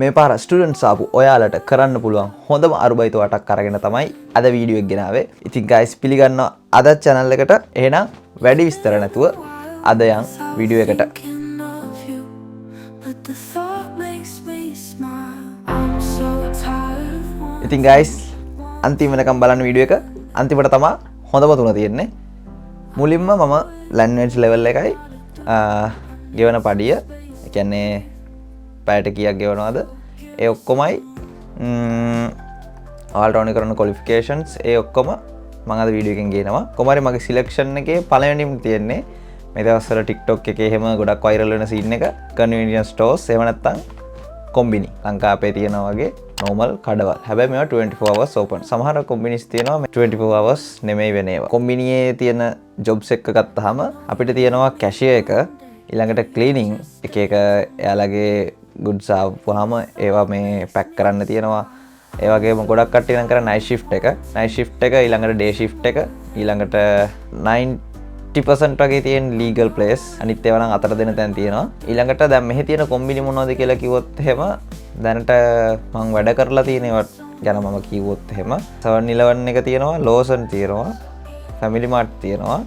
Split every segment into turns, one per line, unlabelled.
මේ පාර ස්ටුඩන්ට්ස් ආපු ඔයාලට කරන්න පුළුවන් හොඳම අරුබයිතු වටක් අරගෙන තමයි අද වීඩියෝ එක ගෙනාවේ. ඉතින් guys පිළිගන්නවා අද channel එකට. එහෙනම් වැඩි විස්තර නැතුව අද යන් වීඩියෝ එකට. ඉතින් guys අන්තිම වෙනකම් බලන්න වීඩියෝ එක. අන්තිමට තමයි හොඳම තුන තියෙන්නේ. මුලින්ම මම language level එකයි ගෙවන පඩිය. ඒ කියන්නේ පැයට කීයක් ගෙවනවද? ඒ ඔක්කොමයි ඔයාලට ඕනේ කරන qualifications ඒ ඔක්කොම මම අද වීඩියෝ එකෙන් ගේනවා. කොහොමරි මගේ selection එකේ පළවෙනිම තියෙන්නේ මේ දවස්වල TikTok එකේ එහෙම ගොඩක් viral වෙන scene එක convenience stores එහෙම නැත්නම් කොම්බිනි. ලංකාවේ තියෙනවා වගේ normal කඩවල්. හැබැයි මේවා 24 hours open. සමහර කොම්බිනිස් තියෙනවා 24 hours නෙමෙයි වෙන ඒවා. කොම්බිනියේ තියෙන jobs එක ගත්තාම අපිට තියෙනවා cashier එක, ඊළඟට cleaning එක එයාලගේ goods ආවම ඒවා මේ pack කරන්න තියෙනවා. ඒ වගේම ගොඩක් කට්ටිය නම් කරන්නේ night shift එක. night shift එක ඊළඟට day shift එක ඊළඟට 90% වගේ තියෙන legal place. අනිත් ඒවා නම් අතර දෙන තැන් තියෙනවා. ඊළඟට දැන් මෙහි තියෙන කොම්බිනි මොනවද කියලා කිව්වොත් එහෙම දැනට මම වැඩ කරලා තියෙන ඒවා ගැන මම කිව්වොත් එහෙම 7-Eleven එක තියෙනවා, Lawson තියෙනවා, Family Mart තියෙනවා,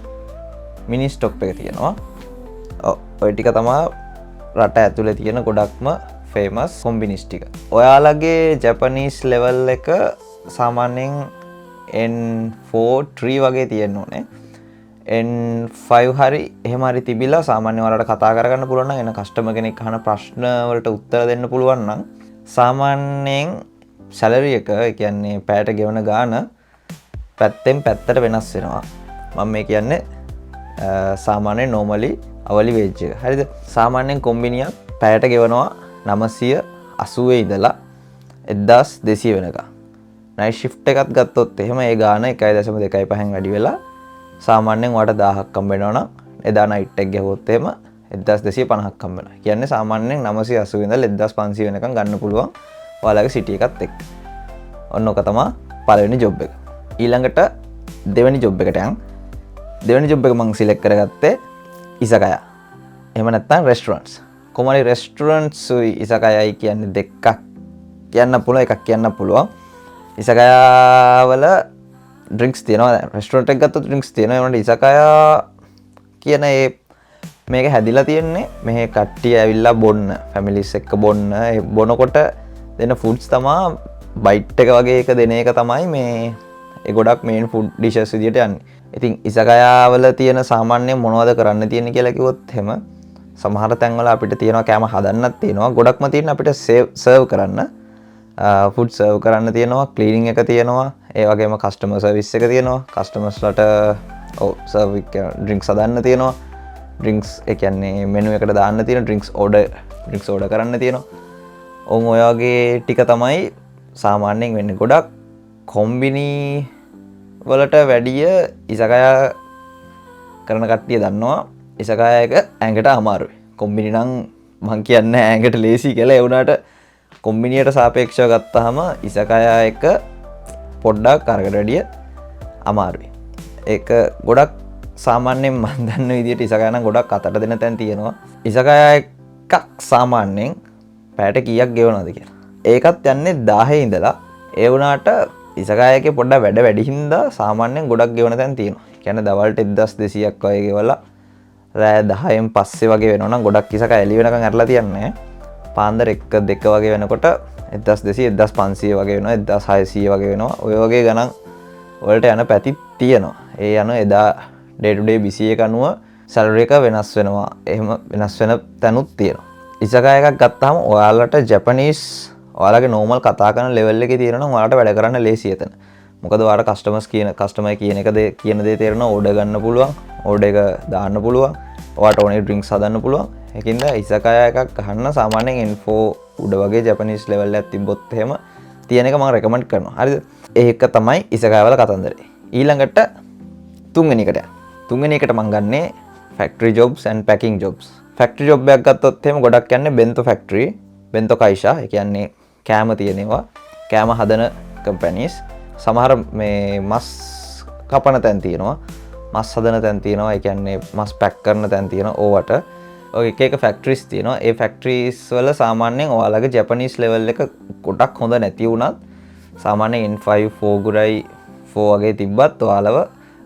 Mini Stop එක තියෙනවා. ඔය ටික තමයි රට ඇතුලේ තියෙන ගොඩක්ම famous කොම්බිනිස් ටික. ඔයාලගේ Japanese level එක සාමාන්‍යයෙන් N4 3 වගේ තියෙන්න ඕනේ. N5 හරි එහෙම හරි තිබිලා සාමාන්‍ය ඔයාලට කතා කරගන්න පුළුවන් නම් එන කස්ටමර් කෙනෙක් අහන ප්‍රශ්න වලට උත්තර දෙන්න පුළුවන් නම් සාමාන්‍යයෙන් salary එක ඒ කියන්නේ පැයට ගෙවන ගාන පැත්තෙන් පැත්තට වෙනස් වෙනවා. මම මේ කියන්නේ සාමාන්‍යයෙන් normally අවලි wage එක. හරිද? සාමාන්‍යයෙන් කොම්බිනියක් පැයට ගෙවනවා 980 ඉඳලා 1200 වෙනකම්. night shift එකත් ගත්තොත් එහෙම ඒ ගාන 1.25න් වැඩි වෙලා සාමාන්‍යයෙන් ඔයාලට 1000ක් හම්බ වෙනවා නම් එදා night එක ගෙවුවොත් එහෙම 1250ක් හම්බ වෙනවා. කියන්නේ සාමාන්‍යයෙන් 980 ඉඳලා 1500 වෙනකම් ගන්න පුළුවන් ඔයාලගේ city එකත් එක්ක. ඔන්න ඔක තමයි පළවෙනි job එක. ඊළඟට දෙවෙනි job එකට යන්. දෙවෙනි job එක මම select කරගත්තේ ඉසකයා. එහෙම නැත්නම් restaurants. කොහොමද restaurants ඉසකයයි කියන්නේ දෙකක් කියන්න පුළුවන්, එකක් කියන්න පුළුවන්. ඉසකයා වල drinks තියෙනවා. restaurant එක ගත්තොත් drinks තියෙනවා. ඒ වුණාට ඉසකයා කියන මේක හැදිලා තියෙන්නේ මෙහි කට්ටිය ඇවිල්ලා බොන්න, families එක්ක බොන්න. ඒ බොනකොට දෙන foods තමයි bite එක වගේ එක දෙන එක තමයි මේ ඒ ගොඩක් main food dishes විදියට යන්නේ. ඉතින් ඉසකයා වල තියෙන සාමාන්‍ය මොනවද කරන්න තියෙන්නේ කියලා කිව්වොත් එහෙම සමහර තැන්වල අපිට තියෙනවා කෑම හදන්නත් තියෙනවා. ගොඩක්ම තියෙන අපිට serve කරන්න food serve කරන්න තියෙනවා, cleaning එක තියෙනවා, ඒ වගේම customer service එක තියෙනවා. customers ලට serve drinks හදන්න තියෙනවා. drinks ඒ කියන්නේ menu එකට දාන්න තියෙන drinks order කරන්න තියෙනවා. ඔය වගේ ටික තමයි සාමාන්‍යයෙන් වෙන්නේ. ගොඩක් කොම්බිනි වලට වැඩිය ඉසකයා කරන කට්ටිය දන්නවා ඉසකයා එක ඇඟට අමාරුයි. කොම්බිනි නම් මං කියන්නේ ඇඟට ලේසි කියලා. ඒ වුණාට කොම්බිනියට සාපේක්ෂව ගත්තාම ඉසකයා එක පොඩ්ඩක් අරකට වැඩිය අමාරුයි. ඒක ගොඩක් සාමාන්‍යයෙන් මම දන්න විදිහට ඉසකයා නම් ගොඩක් අතට දෙන තැන් තියෙනවා. ඉසකයා එකක් සාමාන්‍යයෙන් පැයට කීයක් ගෙවනවද කියලා. ඒකත් යන්නේ 1000 ඉඳලා. ඒ වුණාට ඉසකයා එකේ පොඩ්ඩක් වැඩි හින්දා සාමාන්‍යයෙන් ගොඩක් ගෙවන තැන් තියෙනවා. කියන්නේ දවල්ට 1200ක් වගේ ගෙවලා රෑ 10න් පස්සේ වගේ වෙනවා නම් ගොඩක් ඉසකයා එළි වෙනකන් ඇරලා තියන්නේ. පාන්දර 1-2 වගේ වෙනකොට 1200 1500 වගේ වෙනවා, 1600 වගේ වෙනවා. ඔය වගේ ගණන් වලට යන පැතිත් තියෙනවා. ඒ යන එදා day to day busy එක අනුව salary එක වෙනස් වෙනවා. එහෙම වෙනස් වෙන තැනුත් තියෙනවා. ඉසකයා එකක් ගත්තාම ඔයාලට Japanese ඔයාලගේ normal කතා කරන level එකේ තියෙනවා නම් ඔයාලට වැඩ කරන්න ලේසි එතන. මොකද ඔයාලට customer කියන කියන දේ තේරෙනවා. order ගන්න පුළුවන්, order එක දාන්න පුළුවන්, ඔයාලට ඕනේ drinks හදන්න පුළුවන්. ඒකින්ද ඉසකයා එකක් ගන්න සාමාන්‍යයෙන් N4 උඩ වගේ Japanese level එකක් තිබ්බොත් එහෙම තියෙන එක මම recommend කරනවා. හරිද? ඒක තමයි ඉසකයා වල කතන්දරේ. ඊළඟට තුන්වෙනි එකට යන්න. තුන්වෙනි එකට මම ගන්නේ factory jobs and packing jobs. factory job එකක් ගත්තොත් එහෙම ගොඩක් යන්නේ bento factory, bento kaisha. ඒ කියන්නේ කෑම තියෙනවා, කෑම හදන companies. සමහර මේ මස් කපන තැන් තියෙනවා, මස් හදන තැන් තියෙනවා. ඒ කියන්නේ මස් පැක් කරන තැන් තියෙනවා. ඕවට ඔය එක ෆැක්ටරිස් තියෙනවා. ඒ ෆැක්ටරිස් වල සාමාන්‍යයෙන් ඔයාලගේ ජැපනීස් ලෙවල් එක ගොඩක් හොඳ නැති වුණත් සාමාන්‍යයෙන් N5 4 ගුරයි 4 වගේ තිබ්බත් ඔයාලව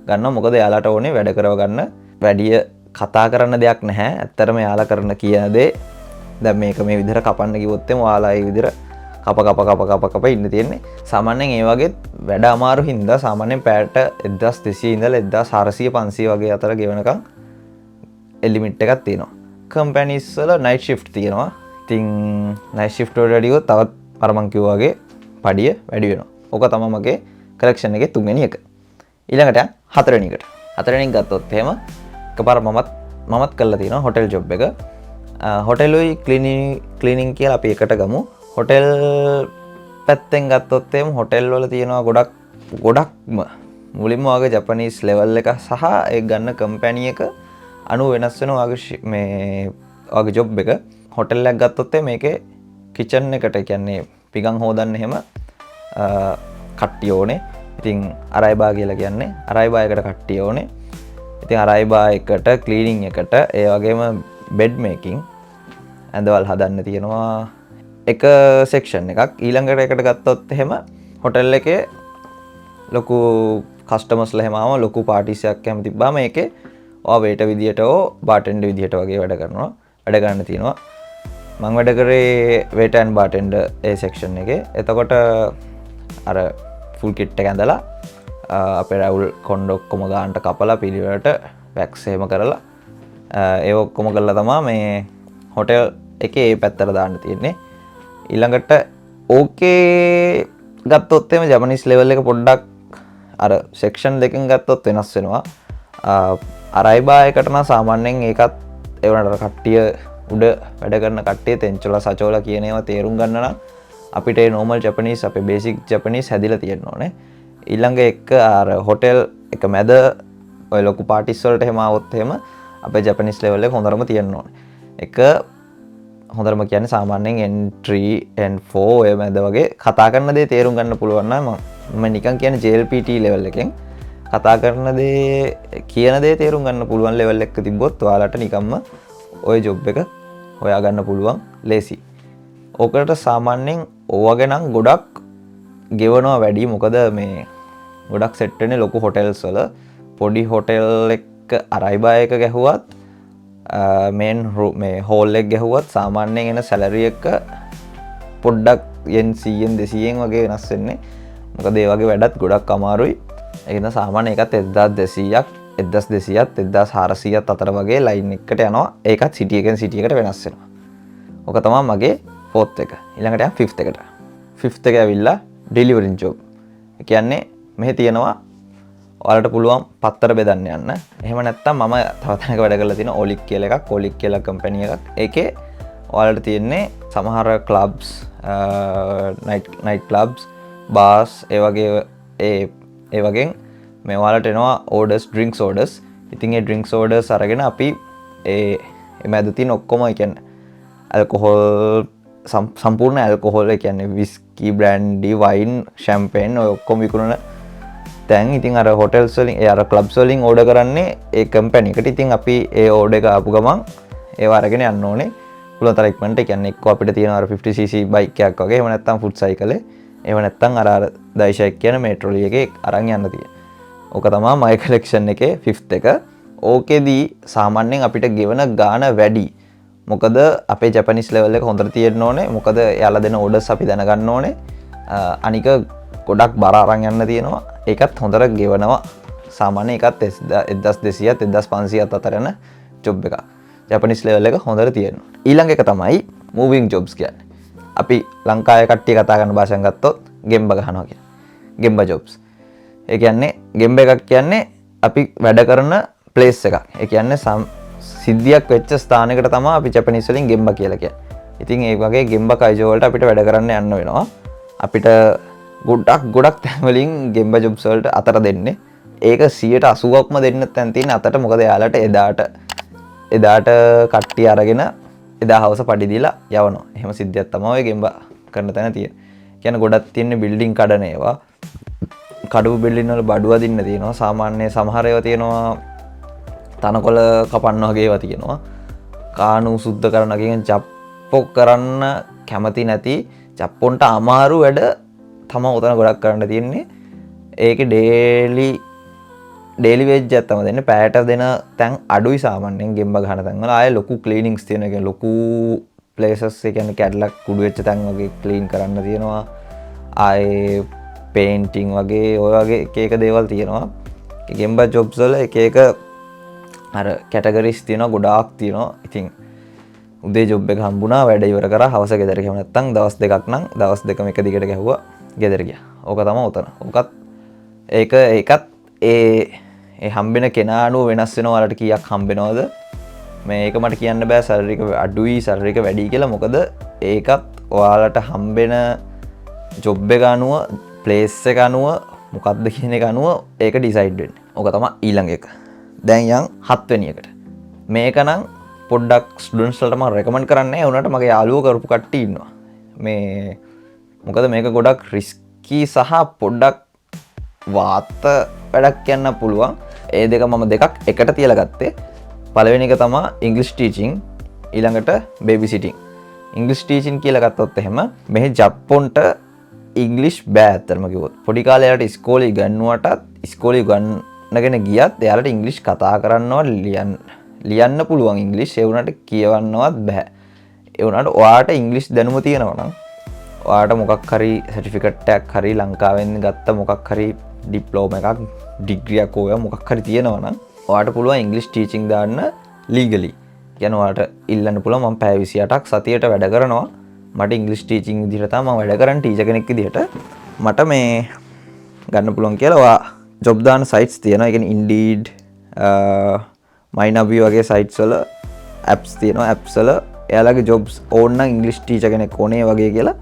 ගන්න. මොකද එයාලට ඕනේ වැඩ කරව ගන්න. වැඩිය කතා කරන්න දෙයක් නැහැ. ඇත්තටම එයාලා කරන කියන දේ දැන් මේක මේ විදිහට කපන්න කිව්වොත් එම ඔයාලා ඒ විදිහට කප ඉන්න තියෙන්නේ. සාමාන්‍යයෙන් ඒ වගේ වැඩ අමාරු හින්දා සාමාන්‍යයෙන් පැයට 1200 ඉඳලා 1400 500 වගේ අතර ගෙවනකම් ලිමිට් එකක් තියෙනවා. කම්පැනිස් වල නයිට් ෂිෆ්ට් තියෙනවා. ඉතින් නයිට් ෂිෆ්ට් වලට වැඩිව තවත් අර මං කිව්වා වගේ පඩිය වැඩි වෙනවා. ඕක තමයි මගේ කලෙක්ෂන් එකේ තුන්වෙනි එක. ඊළඟට හතරවෙනි එකට. හතරවෙනි එක ගත්තොත් එහෙම එකපාර මමත් කරලා තියෙනවා හොටෙල් ජොබ් එක. හොටෙලුයි ක්ලීනින් කියලා අපි එකට ගමු. හොටෙල් පැත්තෙන් ගත්තොත් එහෙම හොටෙල් වල තියෙනවා ගොඩක්ම මුලින්ම වගේ ජපනීස් ලෙවල් එක සහ ඒ ගන්න කම්පැනි එක අනු වෙනස් වෙන වගේ ජොබ් එක. හොටෙල් එකක් ගත්තොත් මේකේ කිචන් එකට කියන්නේ පිගන් හොදන්න එහෙම කට්ටිය ඕනේ. ඉතින් අරයිබා කියලා කියන්නේ අරයිබා එකට කට්ටිය ඕනේ. ඉතින් අරයිබා එකට ක්ලීනින් එකට ඒ වගේම බෙඩ් මේකින් ඇඳවල් හදන්න තියෙනවා එක සෙක්ෂන් එකක්. ඊළඟට එකට ගත්තොත් එහෙම හොටෙල් එකේ ලොකු කස්ටමර්ස්ලා එහෙම ආවම ලොකු පාටිස් එකක් එහෙම තිබ්බාම ඒකේ ඔයා වේටර් විදියට හෝ බාර්ටෙන්ඩර් විදියට වගේ වැඩ ගන්න තියෙනවා. මම වැඩ කරේ වේටර් ඇන්ඩ් බාර්ටෙන්ඩර් ඒ සෙක්ෂන් එකේ. එතකොට අර ෆුල් කිට් එක ඇඳලා අපේ රවුල් කොණ්ඩ ඔක්කොම ගානට කපලා පිළිවෙලට වැක්ස් එහෙම කරලා ඒ ඔක්කොම කරලා තමයි මේ හොටෙල් එකේ ඒ පැත්තට දාන්න තියෙන්නේ. ඊළඟට ඕකේ ගත්තොත් එimhe ජපනීස් ලෙවල් එක පොඩ්ඩක් අර සෙක්ෂන් දෙකෙන් ගත්තොත් වෙනස් වෙනවා. අරයිබා එකට නම් සාමාන්‍යයෙන් ඒකත් ඒ වුණාට කට්ටිය උඩ වැඩ කරන කට්ටිය තෙන්චොලා සචෝලා කියන ඒවා තේරුම් ගන්න නම් අපිට ඒ normal ජපනීස් අපේ බේසික් ජපනීස් හැදිලා තියෙන්න ඕනේ. ඊළඟ එක අර හොටෙල් එක මැද ඔය ලොකු පාටිස් වලට එහෙම આવොත් එහෙම අපේ ජපනීස් ලෙවල් එක හොඳටම තියෙන්න ඕනේ. එක හොඳටම කියන්නේ සාමාන්‍යයෙන් N3 N4 ඔය මැද වගේ කතා කරන දේ තේරුම් ගන්න පුළුවන් නම් මම නිකන් කියන්නේ JLPT ලෙවල් එකෙන් කතා කරන දේ කියන දේ තේරුම් ගන්න පුළුවන් ලෙවල් එක තිබ්බොත් ඔයාලට නිකම්ම ওই ජොබ් එක හොයා ගන්න පුළුවන් ලේසි. ඕකට සාමාන්‍යයෙන් ඕවගේ නම් ගොඩක් ගෙවනවා වැඩි. මොකද මේ ගොඩක් සෙට් වෙන්නේ ලොකු හොටෙල්ස් වල. පොඩි හොටෙල් එක අරයිබා එක ගැහුවත් මේන් මේ හෝල් එක ගැහුවත් සාමාන්‍යයෙන් එන සැලරි එක පොඩ්ඩක් yen 100න් 200න් වගේ වෙනස් වෙන්නේ. මොකද ඒ වගේ වැඩත් ගොඩක් අමාරුයි. ඒකෙන් සාමාන්‍ය එකත් 1200ක් 1200ත් 1400ත් අතර වගේ ලයින් එකකට යනවා. ඒකත් සිටි එකෙන් සිටි එකට වෙනස් වෙනවා. ඔක තමයි මගේ 4th එක. ඊළඟට යන් 5th එකට. 5th එක ඇවිල්ලා ඩෙලිවරින් ජොබ්. ඒ කියන්නේ මෙහි තියෙනවා ඔයාලට පුළුවන් පත්තර බෙදන්න යන්න. එහෙම නැත්නම් මම තව තැනක වැඩ කරලා තියෙන ඔලික් කියලා එකක්. ඔලික් කියලා කම්පැනි එකක්. ඒකේ ඔයාලට තියෙන්නේ සමහර ක්ලබ්ස්, නයිට් ක්ලබ්ස්, බාර්ස් ඒ වගේ ඒ වගේ මේ ඔයාලට එනවා ඕඩර්ස්, ඩ්‍රින්ක්ස් ඕඩර්ස්. ඉතින් ඒ ඩ්‍රින්ක්ස් ඕඩර්ස් අරගෙන අපි ඒ මැද තියෙන ඔක්කොම කියන්නේ ඇල්කොහොල් සම්පූර්ණ ඇල්කොහොල් ඒ කියන්නේ විස්කි, බ්‍රැන්ඩි, වයින්, ෂැම්පේන් ඔය ඔක්කොම විකුණන තැන්. ඉතින් අර හොටෙල්ස් වලින් ඒ අර ක්ලබ්ස් වලින් ඕඩර් කරන්නේ ඒ කම්පැනි එකට. ඉතින් අපි ඒ ඕඩර් එක ආපු ගමන් ඒව අරගෙන යන්න ඕනේ. පුළුවන් තරම් ඉක්මනට. ඒ කියන්නේ එක්ක අපිට තියෙන අර 50cc බයික් එකක් වගේ. එහෙම නැත්නම් ෆුට් සයිකලේ. එහෙම නැත්නම් අර දයිෂයක් කියන මේට්‍රෝලි එකේ අරන් යන්න තියෙන්නේ. ඕක තමයි මයි කලෙක්ෂන් එකේ 5th එක. ඕකෙදී සාමාන්‍යයෙන් අපිට ගෙවන ගාණ වැඩි. මොකද අපේ ජපනීස් ලෙවල් එක හොඳට තියෙන්න ඕනේ. මොකද එයාලා දෙන ඕඩර්ස් අපි දැනගන්න ඕනේ. අනික ගොඩක් බර අරන් යන්න තියෙනවා. ඒකත් හොඳට ගෙවනවා. සාමාන්‍ය එකත් 1200ත් 1500ත් අතර යන ජොබ් එකක්. ජපනීස් ලෙවල් එක හොඳට තියෙනවා. ඊළඟ එක තමයි මූවිං ජොබ්ස් කියන්නේ. අපි ලංකාවේ කට්ටිය කතා කරන භාෂාවෙන් ගත්තොත් ගෙම්බ ගහනවා කියන්නේ. ගෙම්බ ජොබ්ස්. ඒ කියන්නේ ගෙම්බ එකක් කියන්නේ අපි වැඩ කරන ප්ලේස් එකක්. ඒ කියන්නේ සිද්ධියක් වෙච්ච ස්ථානයකට තමයි අපි ජපනීස් වලින් ගෙම්බ කියලා කියන්නේ. ඉතින් ඒ වගේ ගෙම්බ කයිජෝ වලට අපිට වැඩ කරන්න යන්න වෙනවා. අපිට ගොඩක් තැන් වලින් ගෙම්බ ජොබ්ස් වලට අතර දෙන්නේ. ඒක 80%ක්ම දෙන්න තැන් තියෙන අතට. මොකද එයාලට එදාට කට්ටිය අරගෙන එදා හවස පඩි දීලා යවනවා. එහෙම සිද්ධියක් තමයි ඔය ගෙම්බ කරන තැන තියෙන්නේ. කියන්නේ ගොඩක් තියෙන්නේ බිල්ඩින් කඩන ඒවා. කඩුව බිල්ඩින් වල බඩුව දින්න තියෙනවා. සාමාන්‍ය සමහර ඒවා තියෙනවා තනකොළ කපන්න වගේ ඒවා තියෙනවා. කානු සුද්ධ කරන කියන චප්පෝ කරන්න කැමති නැති චප්පොන්ට අමාරු වැඩ තමයි උතන ගොඩක් කරන්න තියෙන්නේ. ඒකේ ඩේලි වේජ් එකක් තමයි දෙන්නේ. පැයට දෙන තැන් අඩුයි සාමාන්‍යයෙන් ගෙම්බ ගන්න තැන් වල. ආයේ ලොකු ක්ලීනින්ග්ස් තියෙන එක ලොකු ප්ලේසස් ඒ කියන්නේ කැඩලක් කුඩු වෙච්ච තැන් වගේ ක්ලීන් කරන්න තියෙනවා. ආයේ පේන්ටිං වගේ ඔය වගේ එක එක දේවල් තියෙනවා. ගෙම්බ ජොබ්ස් වල එක එක අර කැටගරිස් තියෙනවා ගොඩාක් තියෙනවා. ඉතින් උදේ ජොබ් එක හම්බුණා වැඩ ඉවර කරා හවස ගෙදර ගියා. නැත්තම් දවස් දෙකක් නම් දවස් දෙකම එක දිගට ගැහුවා ගෙදර ගියා. ඕක තමයි උතන. ඕකත් ඒකත් ඒ හම්බෙන කෙනා අනුව වෙනස් වෙනවා. වලට කීයක් හම්බෙනවද මේක මට කියන්න බෑ සැලරි එක අඩුයි සැලරි එක වැඩි කියලා. මොකද ඒකත් ඔයාලට හම්බෙන ජොබ් එක අනුව ප්ලේස් එක අනුව මොකක්ද කියන එක අනුව ඒක ඩිසයිඩ් වෙන්නේ. ඕක තමයි ඊළඟ එක. දැන් යන් 7 වෙනි එකට. මේක නම් පොඩ්ඩක් ස්ටුඩන්ට්ස් වලට මම රෙකමන්ඩ් කරන්නේ නැහැ. උනාට මගේ යාළුවෝ කරපු කට්ටිය ඉන්නවා. මේ මොකද මේක ගොඩක් රිස්කි සහ පොඩ්ඩක් වාත වැඩක් කියන්න පුළුවන්. ඒ දෙක මම දෙකක් එකට තියලා ගත්තේ. පළවෙනි එක තමයි ඉංග්‍රීසි ටීචින්, ඊළඟට බේබි සිටින්. ඉංග්‍රීසි ටීචින් කියලා ගත්තොත් එහෙම මෙහි ජප්පොන්ට ඉංග්‍රීසි බෑ ඇත්තටම කිව්වොත්. පොඩි කාලේ යාට ඉස්කෝලේ ඉගෙනුවටත් ඉස්කෝලේ ඉගෙනගෙන ගියත් එයාලට ඉංග්‍රීසි කතා කරන්නවත් ලියන්න පුළුවන් ඉංග්‍රීසි. ඒ වුණාට කියවන්නවත් බෑ. ඒ වුණාට ඔයාට ඉංග්‍රීසි දැනුම තියෙනවා නම් ඔයාට මොකක් හරි සර්ටිෆිකට් එකක් හරි ලංකාවෙන් ගත්ත මොකක් හරි ඩිප්ලෝමා එකක් ඩිග්‍රියක් ඔය මොකක් හරි තියෙනවා නම් ඔයාට පුළුවන් ඉංග්‍රීසි ටීචින් දාන්න ලීගලි. කියන්නේ ඔයාට ඉල්ලන්න පුළුවන් මම පැය 28ක් සතියට වැඩ කරනවා. මට ඉංග්‍රීසි ටීචින් විදිහට තමයි මම වැඩ කරන්නේ ටීචර් කෙනෙක් විදිහට. මට මේ ගන්න පුළුවන් කියලා ඔයා ජොබ් දාන සයිට්ස් තියෙනවා. ඒ කියන්නේ Indeed, MyNavi වගේ සයිට්ස් වල ඇප්ස් තියෙනවා. ඇප්ස් වල එයාලගේ ජොබ්ස් ඕන නම් ඉංග්‍රීසි ටීචර් කෙනෙක් ඕනේ වගේ කියලා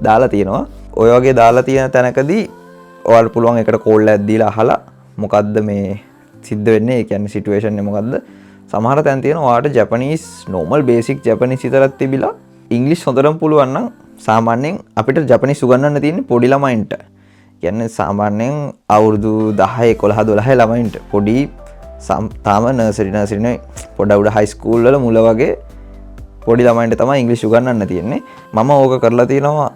දාලා තියෙනවා. ඔය වගේ දාලා තියෙන තැනකදී ඔයාලට පුළුවන් එකට කෝල් එකක් දීලා අහලා මොකද්ද මේ සිද්ධ වෙන්නේ, ඒ කියන්නේ සිටුේෂන් එක මොකද්ද. සමහර තැන් තියෙනවා ඔයාලට ජපනීස් නෝමල් බේසික් ජපනීස් විතරක් තිබිලා ඉංග්‍රීසි හොඳටම පුළුවන් නම් සාමාන්‍යයෙන් අපිට ජපනීස් උගන්වන්න තියෙන්නේ පොඩි ළමයින්ට. කියන්නේ සාමාන්‍යයෙන් අවුරුදු 10 11 12 ළමයින්ට පොඩි තාම නර්සරි නේ පොඩ උඩ හයි ස්කූල් වල මුල වගේ පොඩි ළමයින්ට තමයි ඉංග්‍රීසි උගන්වන්න තියෙන්නේ. මම ඕක කරලා තියෙනවා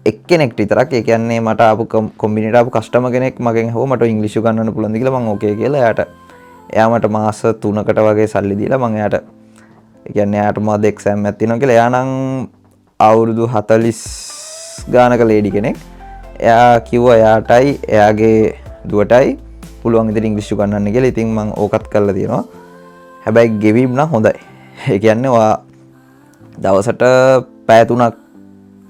එක්කෙනෙක්ට විතරක්. ඒ කියන්නේ මට ආපු කොම්බිනේට ආපු කස්ටමර් කෙනෙක් මගෙන් අහුවා මට ඉංග්‍රීසි උගන්වන්න පුළුවන්ද කියලා. මම ඕකේ කියලා එයා මට මාස 3කට වගේ සල්ලි දීලා මම එයාට ඒ කියන්නේ එයාට මොකද එක්සෑම් එකක් තියෙනවා කියලා. එයා නම් අවුරුදු 40 ගානක ලේඩි කෙනෙක්. එයා කිව්වා එයාටයි එයාගේ දුවටයි පුළුවන් විදිහට ඉංග්‍රීසි උගන්වන්න කියලා. ඉතින් මම ඕකත් කරලා තියෙනවා. හැබැයි ගෙවීම් නම් හොඳයි. ඒ කියන්නේ ඔයා දවසට පැය 3ක්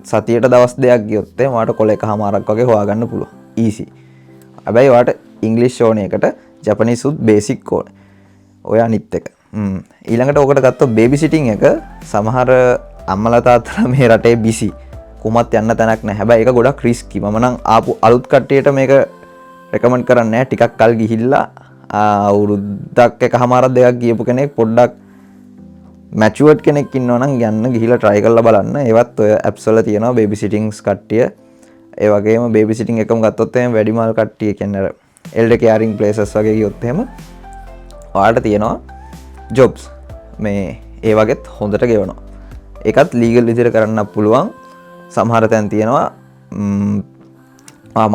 සතියට දවස් දෙකක් ගියොත් එයාට කොල එකමාරක් වගේ හොයාගන්න පුළුවන්. ඊසි. හැබැයි ඔයාට ඉංග්‍රීසි ඕනේ එකට ජපනීස් උත් බේසික් ඕනේ. ඔය අනිත් එක. ඊළඟට ඕකට ගත්තොත් බේබි සිටින් එක සමහර අම්මලා තාත්තලා මේ රටේ බිසි. කොහොමත් යන්න තැනක් නැහැ. හැබැයි ඒක ගොඩක් රිස්කි. මම නම් ආපු අලුත් කට්ටියට මේක රෙකමන්ඩ් කරන්නේ නැහැ. ටිකක් කල් ගිහිල්ලා අවුරුද්දක් එකමාරක් දෙකක් ගියපු කෙනෙක් පොඩ්ඩක් මැචුවර්ඩ් කෙනෙක් ඉන්නවා නම් යන්න ගිහිල්ලා try කරලා බලන්න. ඒවත් ඔය apps වල තියෙනවා බේබි සිටින්ස් කට්ටිය. ඒ වගේම බේබි සිටින් එකම ගත්තොත් එහෙම වැඩිමල් කට්ටිය කියන්නේ අර elder caring places වගේ ගියොත් එහෙම ඔයාලට තියෙනවා jobs. මේ ඒ වගේත් හොඳට ගෙවනවා. ඒකත් ලීගල් විදිහට කරන්න පුළුවන්. සමහර තැන් තියෙනවා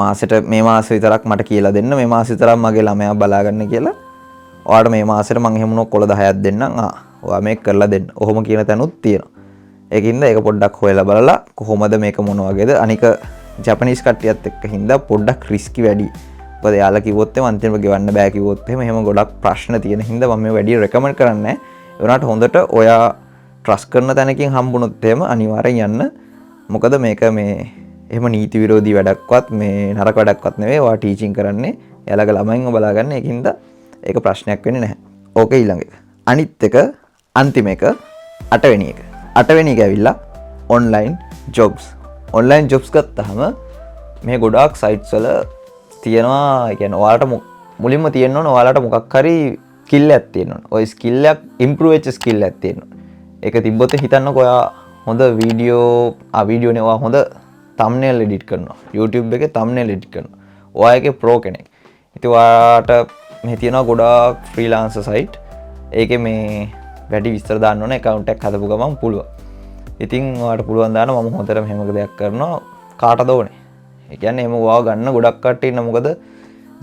මාසෙට මේ මාස විතරක් මට කියලා දෙන්න, මේ මාස විතරක් මගේ ළමයා බලාගන්න කියලා. ඔයාලට මේ මාසෙට මම එහෙම උනොත් කොළ 10ක් දෙන්නම්. ඔයා මේක කරලා දෙන්න. ඔහොම කියන තැනුත් තියෙනවා. ඒකින්ද ඒක පොඩ්ඩක් හොයලා බලලා කොහොමද මේක මොන වගේද. අනික ජපනීස් කට්ටියත් එක්ක හින්දා පොඩ්ඩක් රිස්කි වැඩි. මොකද යාලා කිව්වොත් එහෙම අන්තිමට ගෙවන්න බෑ කිව්වොත් එහෙම ගොඩක් ප්‍රශ්න තියෙන හින්දා මම මේ වැඩි රෙකමන්ඩ් කරන්නේ නැහැ. ඒ වුණාට හොඳට ඔයා ට්‍රස්ට් කරන තැනකින් හම්බුනොත් එහෙම අනිවාර්යෙන් යන්න. මොකද මේක මේ එහෙම නීති විරෝධී වැඩක්වත් මේ නරක වැඩක්වත් නෙවෙයි. ඔයා ටීචින් කරන්නේ එයාලගේ ළමයින්ව බලාගන්න. ඒකින්ද ඒක ප්‍රශ්නයක් වෙන්නේ නැහැ. ඕකේ ඊළඟ එක. අනිත් එක අන්තිම එක 8 වෙනි එක. 8 වෙනි එක ඇවිල්ලා ඔන්ලයින් ජොබ්ස්. ඔන්ලයින් ජොබ්ස් ගත්තාම මේ ගොඩාක් සයිට්ස් වල තියෙනවා. ඒ කියන්නේ ඔයාලට මුලින්ම තියෙන්න ඕන ඔයාලට මොකක් හරි ස්කිල් එකක් තියෙන්න ඕන. ওই ස්කිල් එක ඉම්ප්‍රූව් වෙච්ච ස්කිල් එකක් තියෙන්න ඕන. ඒක තිබ්බොත් හිතන්නකෝ ඔයා හොඳ වීඩියෝනේ ඔයා හොඳ thumbnail edit කරනවා. YouTube එකේ thumbnail edit කරනවා. ඔයා එකේ pro කෙනෙක්. ඉතින් ඔයාට මේ තියෙනවා ගොඩාක් freelancer site. ඒකේ මේ වැඩි විස්තර දාන්න ඕන account එකක් හදපු ගමන් පුළුවන්. ඉතින් ඔයාලට පුළුවන් දාන්න මම හොඳටම හැම දෙයක් කරනවා කාටද ඕනේ. ඒ කියන්නේ එහෙම ඔයාව ගන්න ගොඩක් කට්ටිය ඉන්න මොකද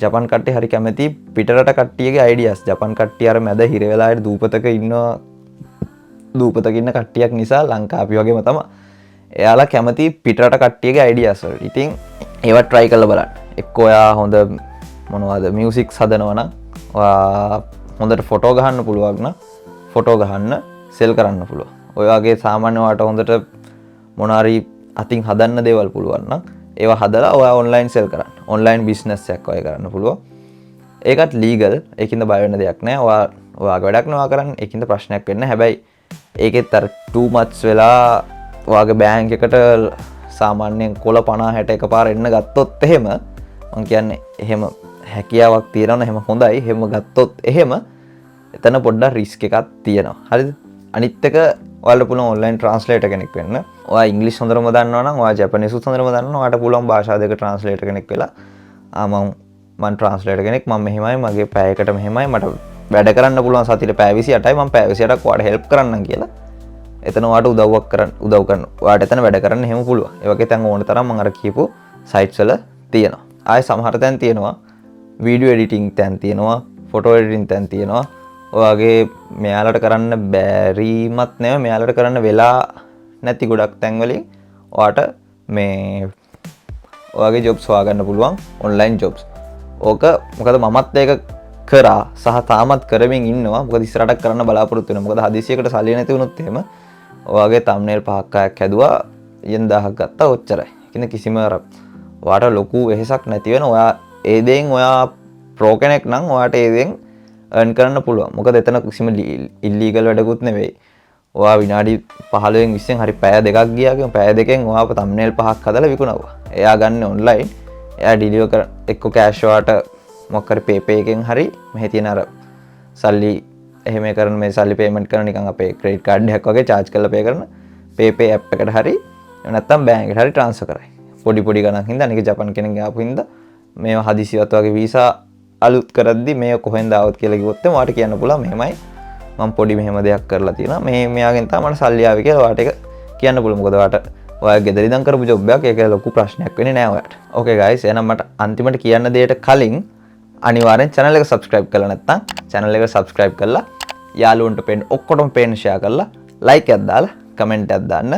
ජපන් කට්ටිය හරි කැමති පිටරට කට්ටියගේ අයිඩියාස්. ජපන් කට්ටිය අර මැද හිර වෙලා දූපතක ඉන්නවා දූපතක ඉන්න කට්ටියක් නිසා ලංකාව වගේම තමයි. එයාලා කැමති පිටරට කට්ටියගේ අයිඩියාස් වලට. ඉතින් ඒවත් try කරලා බලන්න. එක්ක ඔයා හොඳ මොනවද මියුසික්ස් හදනවා නම් ඔයා හොඳට ෆොටෝ ගහන්න පුළුවන් නම් ෆොටෝ ගහන්න සෙල් කරන්න පුළුවන්. ඔය වගේ සාමාන්‍ය ඔයාට හොඳට මොනාරි අතින් හදන්න දේවල් පුළුවන් නම් ඒවා හදලා ඔයා ඔන්ලයින් සෙල් කරන්න. ඔන්ලයින් බිස්නස් එකක් ඔය කරන්න පුළුවන්. ඒකත් ලීගල්. ඒකින්ද බය වෙන්න දෙයක් නැහැ. ඔයාගේ වැඩක් නවා කරන්න. ඒකින්ද ප්‍රශ්නයක් වෙන්නේ නැහැ. හැබැයි ඒකෙත් අර 2 months වෙලා ඔයාගේ බෑන්ක් එකට සාමාන්‍යයෙන් කොළ 50 60 එකපාර එන්න ගත්තොත් එහෙම මං කියන්නේ එහෙම හැකියාවක් තියෙනවනේ එහෙම හොඳයි. එහෙම ගත්තොත් එහෙම එතන පොඩ්ඩක් රිස්ක් එකක් තියෙනවා. හරිද? අනිත් එක ඔයාලට පුළුවන් ඔන්ලයින් ට්‍රාන්ස්ලේටර් කෙනෙක් වෙන්න. ඔයා ඉංග්‍රීසි හොඳටම දන්නවා නම් ඔයා ජපනීසුත් හොඳටම දන්නවා. ඔයාට පුළුවන් භාෂා දෙක ට්‍රාන්ස්ලේටර් කෙනෙක් වෙලා මම ට්‍රාන්ස්ලේටර් කෙනෙක් මම මෙහෙමයි මගේ පැයකට මෙහෙමයි මට වැඩ කරන්න පුළුවන් සතියේ පැය 28යි මම පැය 28ක් ඔයාලට හෙල්ප් කරන්නම් කියලා. එතන ඔයාට උදව් කරන්න. ඔයාට එතන වැඩ කරන්න එහෙම පුළුවන්. ඒ වගේ තැන් ඕන තරම් මම අර කියපු සයිට්ස් වල තියෙනවා. ආයේ සමහර තැන් තියෙනවා වීඩියෝ එඩිටිං තැන් තියෙනවා, ෆොටෝ එඩිටිං තැන් තියෙනවා. ඔයාගේ මෙයාලට කරන්න බැරිමත් නෙවෙයි මෙයාලට කරන්න වෙලා නැති ගොඩක් තැන් වලින් ඔයාට මේ ඔයාගේ ජොබ්ස් හොයාගන්න පුළුවන් ඔන්ලයින් ජොබ්ස්. ඕක මොකද මමත් ඒක කරා සහ තාමත් කරමින් ඉන්නවා. මොකද ඉස්සරහට කරන්න බලාපොරොත්තු වෙනවා. මොකද හදිසියකට සල්ලි නැති වුණොත් එහෙම ඔයාගේ thumbnail 5ක් හැදුවා යෙන් 1000ක් ගත්තා ඔච්චරයි. කිසිම කිසිම ඔයාට ලොකු වෙහෙසක් නැති වෙන ඔයා ඒ දෙයින් ඔයා ප්‍රෝ කෙනෙක් නම් ඔයාට ඒ දෙයින් earn කරන්න පුළුවන්. මොකද එතන කිසිම ඉල්ලීගල් වැඩකුත් නෙවෙයි. ඔයා විනාඩි 15න් 20න් හරි පැය දෙකක් ගියා කියමු. පැය දෙකෙන් ඔයා thumbnail 5ක් හදලා විකුණනවා. එයා ගන්න ඔන්ලයින්. එයා ඩිලිවර් කර එක්ක කෑෂ් ඔයාට මොකක් හරි PayPay එකෙන් හරි මෙහි තියෙන අර සල්ලි එහෙම කරන මේ සල්ලි පේමන්ට් කරන නිකන් අපේ ක්‍රෙඩිට් කාඩ් එකක් වගේ charge කරලා pay කරන PayPay app එකට හරි එහෙම නැත්නම් බැංක් එකට හරි transfer කරයි. පොඩි පොඩි ගණන් හින්දා අනික ජපන් කෙනෙක් ආපු හින්දා මේව හදිසියවත් වගේ වීසා අලුත් කරද්දි මේ කොහෙන්ද ආවොත් කියලා කිව්වොත් ඔයාට කියන්න පුළුවන් මෙහෙමයි මම පොඩි මෙහෙම දෙයක් කරලා තියෙනවා මේ මෙයාගෙන් තමයි මට සල්ලි ආවේ කියලා ඔයාට ඒක කියන්න පුළුවන්. මොකද ඔයාට ඔයාගේ ගෙදර ඉඳන් කරපු ජොබ් එකක් ඒක ලොකු ප්‍රශ්නයක් වෙන්නේ නෑ ඔයාට. ඕකේ ගයිස් එහෙනම් මට අන්තිමට කියන්න දෙයට කලින් අනිවාර්යෙන් channel එක subscribe කරලා නැත්නම් channel එක subscribe කරලා යාළුවන්ට පෙන්න ඔක්කොටම පෙන්න share කරලා like එකක් දාලා comment එකක් දාන්න.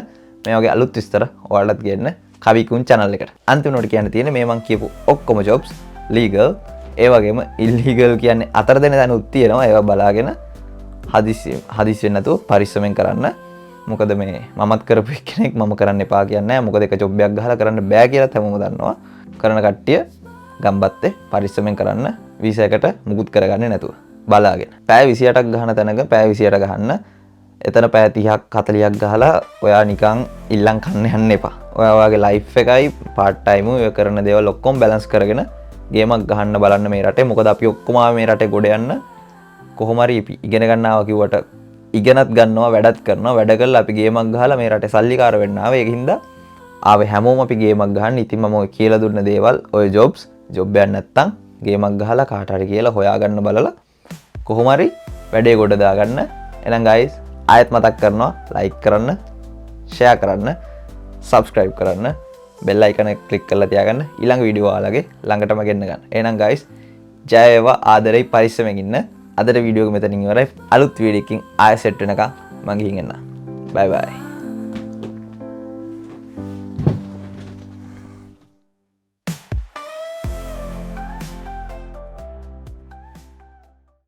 මේ වගේ අලුත් විස්තර ඔයාලටත් ගේන්න කවිකුන් channel එකට. අන්තිමට කියන්න තියෙන්නේ මේ මං කියපු ඔක්කොම jobs legal ඒ වගේම illegal කියන්නේ අතර දෙන දනුත් තියෙනවා. ඒවා බලාගෙන හදිසි වෙන්නේ නැතුව පරිස්සමෙන් කරන්න. මොකද මේ මමත් කරපු කෙනෙක් මම කරන්න එපා කියන්නේ නැහැ. මොකද එක ජොබ් එකක් ගහලා කරන්න බෑ කියලා හැමෝම දන්නවා. කරන කට්ටිය ගම්බත්තේ පරිස්සමෙන් කරන්න වීසා එකට මුකුත් කරගන්නේ නැතුව බලාගෙන. පැය 28ක් ගහන තැනක පැය 28 ගහන්න. එතන පැය 30ක් 40ක් ගහලා ඔයා නිකන් ඉල්ලන් කන්න යන්න එපා. ඔයා ඔයාගේ ලයිෆ් එකයි part time ඔය කරන දේවල් ඔක්කොම බැලන්ස් කරගෙන ගේමක් ගහන්න බලන්න මේ රටේ. මොකද අපි ඔක්කොම මේ රටේ ගොඩ යන්න කොහොම හරි ඉගෙන ගන්නවා කිව්වට ඉගෙනත් ගන්නවා වැඩත් කරනවා. වැඩ කරලා අපි ගේමක් ගහලා මේ රටේ සල්ලිකාර වෙන්න ආවේ. ඒකින්ද ආවේ හැමෝම අපි ගේමක් ගහන්න. ඉතින් මම ඔය කියලා දුන්න දේවල් ඔය ජොබ් එකක් නැත්තම් ගේමක් ගහලා කාට හරි කියලා හොයාගන්න බලලා කොහොම හරි වැඩේ ගොඩ දාගන්න. එහෙනම් guys ආයෙත් මතක් කරනවා like කරන්න, share කරන්න, subscribe කරන්න, bell icon එක click කරලා තියාගන්න. ඊළඟ වීඩියෝ ඔයාලගේ ළඟටම ගෙන්න ගන්න. එහෙනම් guys ජය වේවා ආදරෙයි පරිස්සමෙන් ඉන්න. අදට වීඩියෝ එක මෙතනින් ඉවරයි. අලුත් වීඩියෝ එකකින් ආයෙ සෙට් වෙනකම් මම ගිහින් එන්න. bye bye.